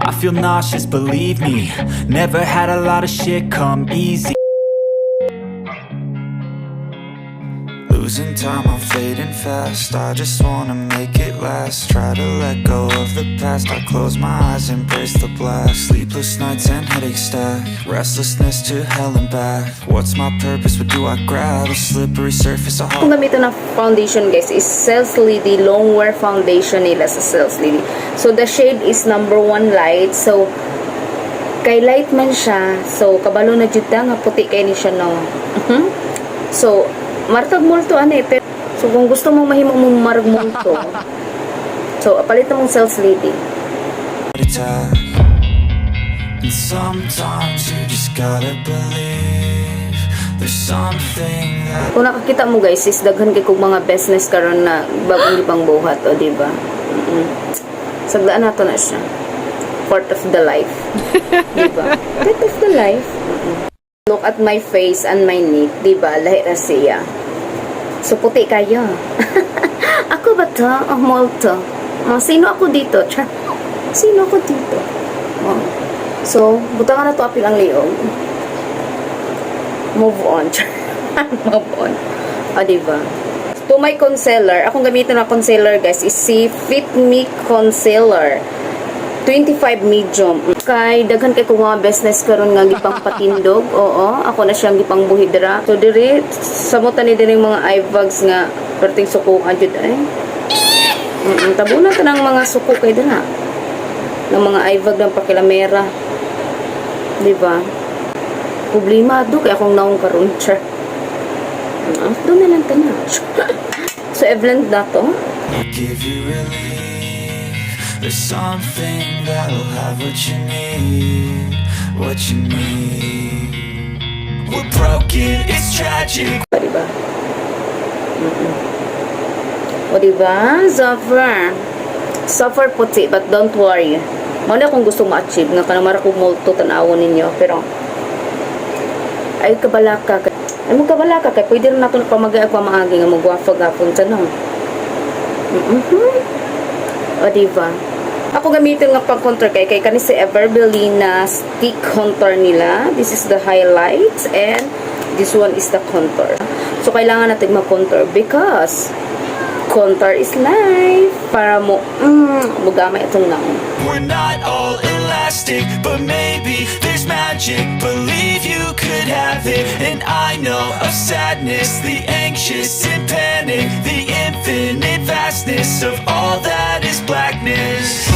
I feel nauseous, believe me. Never had a lot of shit come easy. Losing time, I'm fading fast. I just wanna make it last. Try to let go of the past. I close my eyes, embrace the blast. Sleepless nights and headaches stack. Restlessness to hell and back. What's my purpose? What do I grab? A slippery surface. Kung gamitin na foundation guys is Cells Lady Longwear Foundation nila sa Cells Lady. So the shade is number 1 light. So kay light man siya. So kabalo na jud nga puti kay ni siya no. So martag multo ane pero so kung gusto mong mahimo mong marag multo so palit mong Cells Lady. And sometimes you just gotta believe there's something that... Kung nakakita mo guys is daghan kay kog mga business karon na bagong ibang buhat o diba sagdaan nato na siya part of the life diba part of the life. Look at my face and my neck, diba? Lahi na siya. So, puti kayo. Ako ba to? Oh, molto. Oh, sino ako dito? Sino ako dito? Oh. So, butangan na to apil ang liog. Move on. Move on. O, diba? To my concealer, akong gamitin na concealer, guys, is si Fit Me Concealer. 25 medium. Kay daghan kay kung mga business karon nga gipang patindog. Oo, ako na siyang gipang buhidra. So diri samutan ni diri mga eye bags nga perting sukukan jud ay. Tabunan ta ng mga suko kay dira. Ng mga eye bag ng pakilamera. Di ba? Problema do kay akong naong karon cha. Do na lang ta na. So i-blend na to. Give you relief. There's something that'll have what you need, what you need. We're broken, it's tragic. O diba? O diba? Suffer puti, but don't worry. Muna kung gusto ma-achieve, nga kanamara kong multo tanawon ninyo, pero ay kabalaka. Ay mo kabalaka, kaya pwede rin natin pamagay at pamaagi nga magwafag-hapon sa no. O diba? Ako gamitin nga pang contour kay kani si Everly na stick contour nila. This is the highlights and this one is the contour. So kailangan natin mag-contour because contour is life. Para mo mugamay itong naon. We're not all elastic, but maybe there's magic. Believe you could have it. And I know of sadness, the anxious and panic, the infinite vastness of all that is blackness.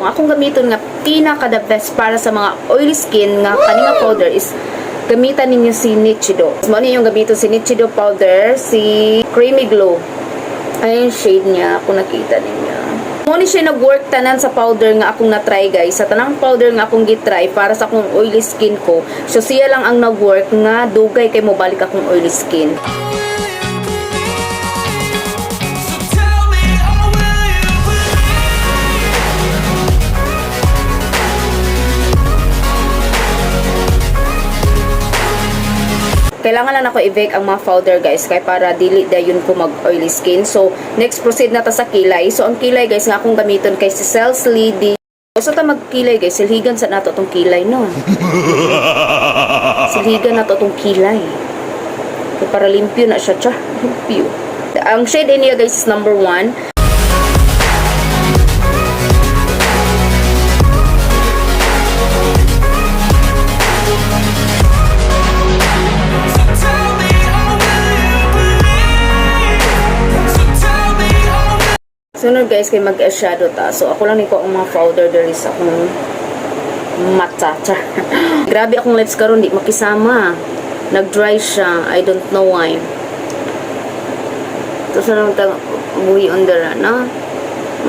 Ang akong gamiton nga pinaka the best para sa mga oily skin nga kaninga powder is gamitan ninyo si Nichido. Mao ni yung gamiton si Nichido powder, si Creamy Glow. Ayun shade niya kung nakita ninyo. Mao ni siya nag-work tanan sa powder nga akong na-try guys. Sa tanang powder nga akong gitry para sa akong oily skin ko. So siya lang ang nag-work nga dugay kay mo balik akong oily skin. Kailangan lang ako i-bake ang mga powder guys kay para dili dayon ko mag oily skin. So next proceed na ta sa kilay. So ang kilay guys nga akong gamiton kay si Cells Lady. So ta magkilay guys, silhigan sa nato tong kilay no. Silhigan nato tong kilay. So, para limpyo na siya, limpyo. Ang shade niya guys is number 1. Sunod guys kay mag-eyeshadow ta. So ako lang niko ang mga powder diri sa akong mata. Grabe akong lips karon di makisama. Nag-dry siya. I don't know why. Ito sa lang ta buhi under na.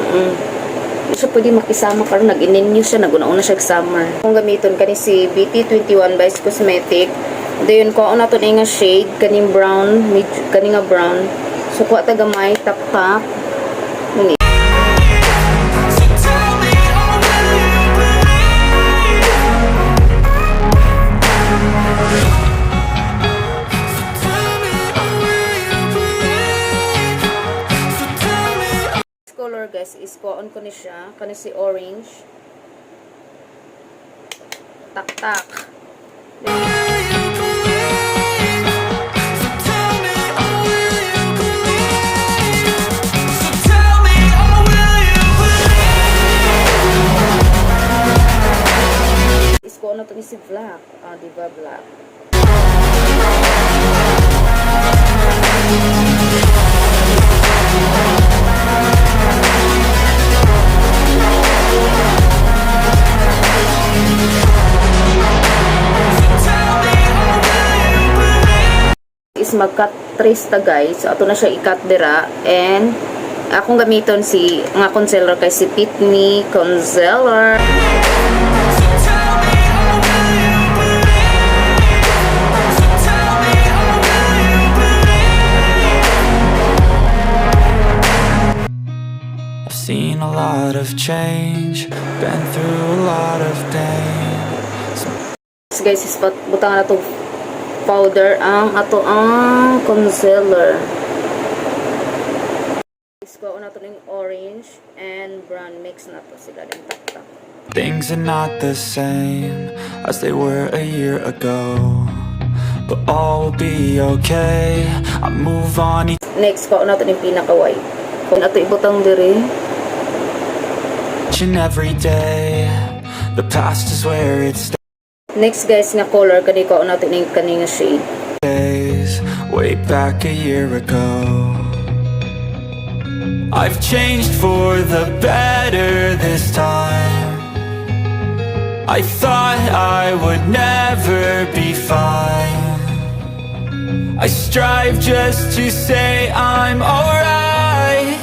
Hindi siya pwede makisama karon nag-ininyo siya. Nag-una siya summer. Kung gamiton kani si BT21 by Cosmetic. Dayon ko na to nga shade kaning brown, kaning nga brown. So kuha ta gamay tap-tap. guys is kuon ko ni siya. Kani si orange. Tak-tak. Is kuon na to ni si black. Ah, diba black? Is mag-cut trace ta guys. So ato na siya i-cut dira, and akong gamiton si nga concealer kay si Fit Me Concealer. I've seen a lot of change, been through a lot of pain. Guys, is butang na to powder ang ato ang concealer. Is ko na to ning orange and brown, mix na to sila din takta. Things are not the same as they were a year ago, but all will be okay. I move on Next ko na to ning pinaka-white. Kung ato ibutang diri. each and every day. The past is where it Next guys nga color kani ko na to ning kaning shade. stays. Way back a year ago, I've changed for the better this time. I thought I would never be fine. I strive just to say I'm alright,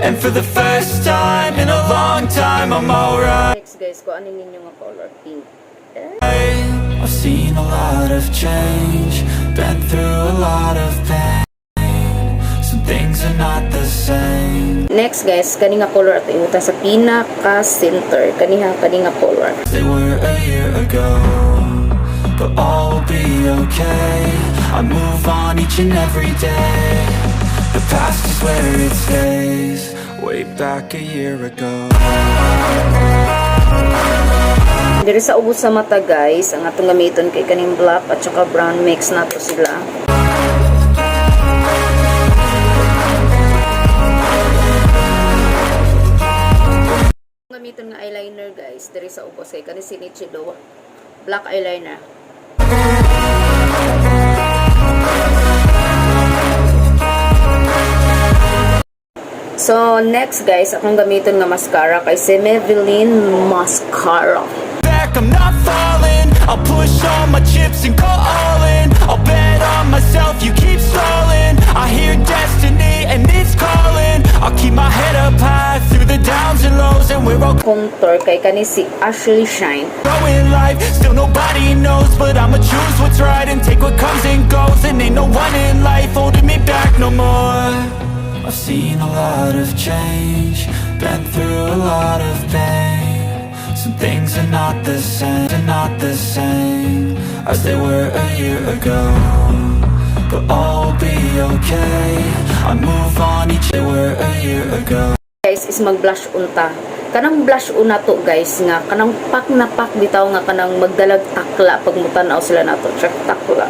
and for the first time in a long time I'm alright. Next guys ko aning ninyo nga color pink. I've seen a lot of change, been through a lot of pain. Some things are not the same. Next guys, kani nga color ato ibutan sa pinaka center. Kani nga color. They were a year ago, but all will be okay. I move on each and every day. The past is where it stays. Way back a year ago. Diri sa ubos sa mata guys, ang atong gamiton kay kaning black at saka brown, mix na to sila. Gamiton nga eyeliner guys, diri sa ubos kay kaning Sinichido black eyeliner. So next guys, akong gamiton nga mascara kay si Maybelline mascara. I'm not falling, I'll push all my chips and go all in. I'll bet on myself, you keep stalling. I hear destiny and it's calling. I'll keep my head up high through the downs and lows, and we're all Contour kay kani si Ashley Shine. growing life, still nobody knows, but I'ma choose what's right and take what comes and goes. And ain't no one in life holding me back no more. I've seen a lot of change, been through a lot of pain. Some things are not the same as they were a year ago, but all will be okay. I move on each day were a year ago. Guys, is mag-blush unta. Kanang blush una to guys nga kanang pak na pak bitaw nga kanang magdalag takla pag mutanaw sila nato. Check takla.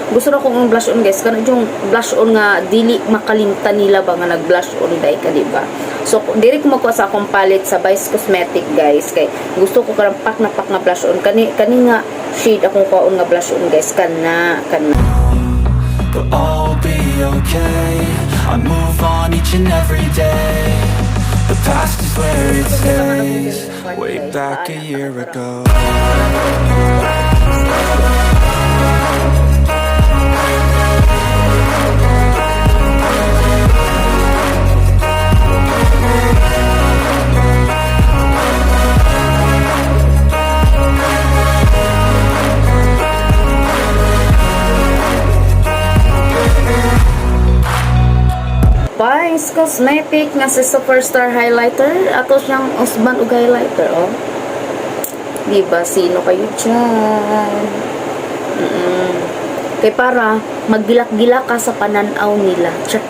Gusto na kong blush on guys, kanang yung blush on nga dili makalimtan nila ba nga nag-blush on day ka, diba? So diri ko makuha sa akong palette sa Vice Cosmetic guys, kay gusto ko kanang pak na blush on kani nga shade akong kuha nga blush on guys, kana. But all will be okay. I move on each and every day. The past is where it stays. Way back a year ago. Vice Cosmetic nga si Superstar Highlighter. Ato siyang usban og highlighter, oh. Diba? Sino kayo dyan? Kay para maggilak-gilak ka sa pananaw nila. Check.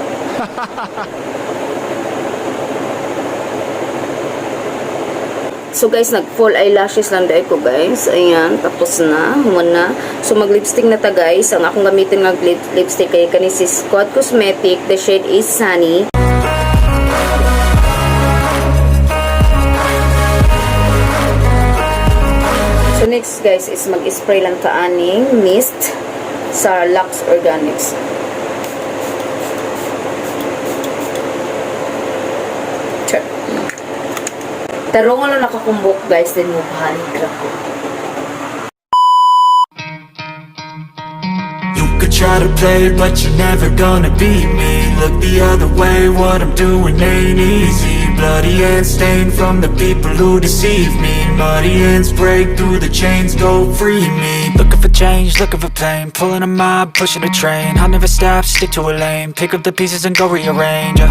So guys, nag full eyelashes lang dahil ko guys. Ayan, tapos na. Muna. So mag lipstick na ta guys. Ang akong gamitin ng lipstick kay kanisi Squad Cosmetic. The shade is Sunny. So next guys is mag-spray lang ta aning mist sa Lux Organics. Tarong lang nakakumbok guys, din mo pahanig ako. You could try to play but you're never gonna beat me. Look the other way, what I'm doing ain't easy. Bloody hands stained from the people who deceive me. Muddy hands break through the chains, go free me. Looking for change, looking for pain. Pulling a mob, pushing a train. I'll never stop, stick to a lane. Pick up the pieces and go rearrange.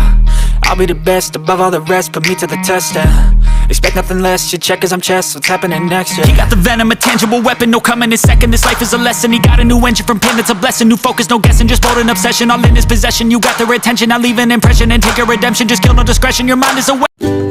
I'll be the best above all the rest, put me to the test and expect nothing less, your check is I'm chess. What's happening next, yeah? He got the venom, a tangible weapon, no coming in second. This life is a lesson, he got a new engine from pain, that's a blessing. New focus, no guessing, just bold and obsession. All in his possession, you got their attention. I'll leave an impression and take your redemption. Just kill, no discretion, your mind is a weapon.